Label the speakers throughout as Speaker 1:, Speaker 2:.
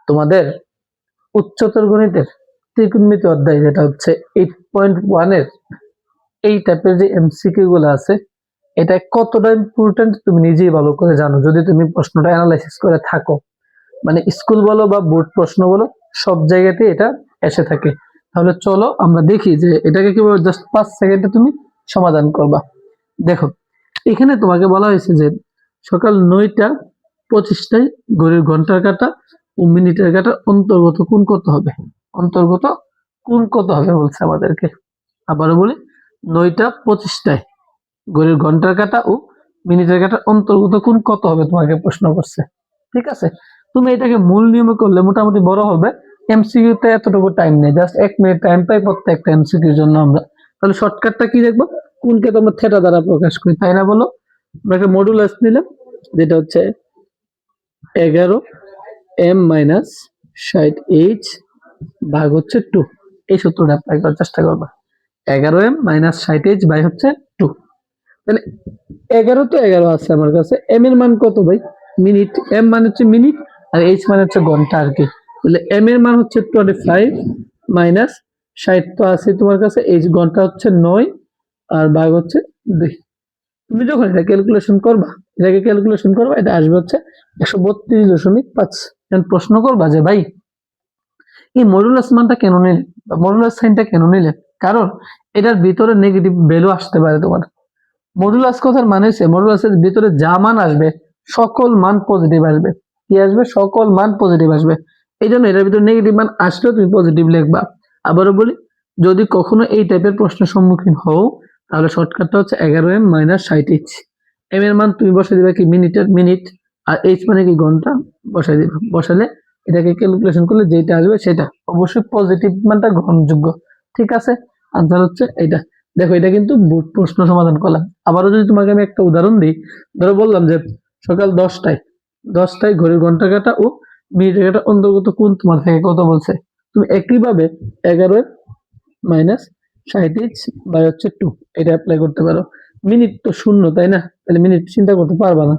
Speaker 1: তোমাদের উচ্চতর গণিতের ত্রিকোণমিতি অধ্যায় যেটা হচ্ছে 8.1 এর এই টাইপের যে এমসিকিউ গুলো আছে, এটা কতটা ইম্পর্টেন্ট তুমি নিজেই ভালো করে জানো যদি তুমি প্রশ্নটা অ্যানালাইসিস করে থাকো। মানে স্কুল বলো বা বোর্ড প্রশ্ন বলো, সব জায়গাতে এটা এসে থাকে। তাহলে চলো আমরা দেখি যে এটাকে কিভাবে জাস্ট 5 সেকেন্ডে তুমি সমাধান করবা। দেখো, এখানে তোমাকে বলা হয়েছে যে সকাল 9:25টায় ঘড়ির ঘন্টার কাঁটা ও মিনিটের কাঁটার অন্তর্গত কোণ কত হবে? অন্তর্গত কোণ কত হবে বলছে আমাদেরকে। আবারও বলি, 9:25টায় ঘড়ির ঘন্টার কাঁটা ও মিনিটের কাঁটার অন্তর্গত কোণ কত হবে তোমাকে প্রশ্ন করছে। ঠিক আছে, তুমি এটাকে মূল নিয়মে করলে মোটামুটি বড় হবে। এমসিকিউ তে এতটুকু টাইম নেই, জাস্ট 1 মিনিট টাইম পাই প্রত্যেকটা এমসিকিউর জন্য আমরা। তাহলে শর্টকাটটা কি দেখবো? কোণকে তো আমরা থিটা দ্বারা প্রকাশ করি, তাই না বলো? আমরা একটা মডুলাস নিলাম যেটা হচ্ছে 11m-60h ভাগ হচ্ছে 2। এই সূত্রটা অ্যাপ্লাই করার চেষ্টা করবা। 11m-60h বাই হচ্ছে 2। তাহলে 11 তো 11 আছে আমার কাছে, m এর মান কত ভাই? মিনিট। m মানে হচ্ছে মিনিট আর h মানে হচ্ছে ঘন্টা আর কি। তাহলে m এর মান হচ্ছে 25 মাইনাস 60 তো আছে তোমার কাছে, h ঘন্টা হচ্ছে 9 আর ভাগ হচ্ছে 2। তুমি যখন এটা ক্যালকুলেশন করবা, এটা আসবে হচ্ছে 132.5। এখন প্রশ্ন করবা যে ভাই এই মডুলাস মানটা কেন নিলে বা মডুলাস সাইনটা কেন নিলে? কারণ এটার ভিতরে নেগেটিভ ভ্যালু আসতে পারে তোমার। মডুলাস কথার মানে হচ্ছে মডুলাসের ভিতরে যা মান আসবে সকল মান পজিটিভ আসবে। কি আসবে? সকল মান পজিটিভ আসবে। এই জন্য এটার ভিতরে নেগেটিভ মান আসলেও তুমি পজিটিভ লিখবা। আবারও বলি, যদি কখনো এই টাইপের প্রশ্নের সম্মুখীন হও তাহলে শর্টকাটটা হচ্ছে 11m-60h। m এর মান তুমি বসাই দিবা কি মিনিট আর h মানে কি ঘন্টা বসাই দিবা। বসালে এটাকে ক্যালকুলেশন করলে যেটা আসবে সেটা অবশ্যই পজিটিভ মানটা গ্রহণযোগ্য। ঠিক আছে, আনসার হচ্ছে এটা। দেখো, এটা কিন্তু প্রশ্ন সমাধান করলাম। আবারও যদি তোমাকে আমি একটা উদাহরণ দিই, ধরো বললাম যে সকাল 10টায় ঘড়ির ঘন্টা কাঁটা ও মিনিটের কাঁটা অন্তর্গত কোণ তোমার থেকে কত বলছে। তুমি একইভাবে 11m-60h বাই হচ্ছে 2 এটা অ্যাপ্লাই করতে পারো। মিনিট তো শূন্য, তাই না? তাহলে মিনিট চিন্তা করতে পারবা না।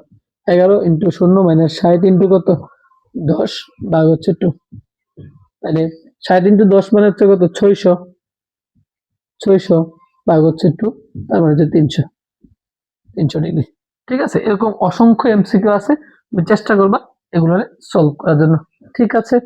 Speaker 1: 11 ইন্টু 0 মাইনাস 60 ইন্টু কত? 10 ভাগ হচ্ছে 2। তাহলে 60 ইন্টু 10 মানে হচ্ছে কত? 600 ভাগ হচ্ছে 2, তার মানে হচ্ছে 300 ডিগ্রি। ঠিক আছে, এরকম অসংখ্য এমসিকিউ আছে, তুমি চেষ্টা করবা এগুলো সলভ করার জন্য। ঠিক আছে।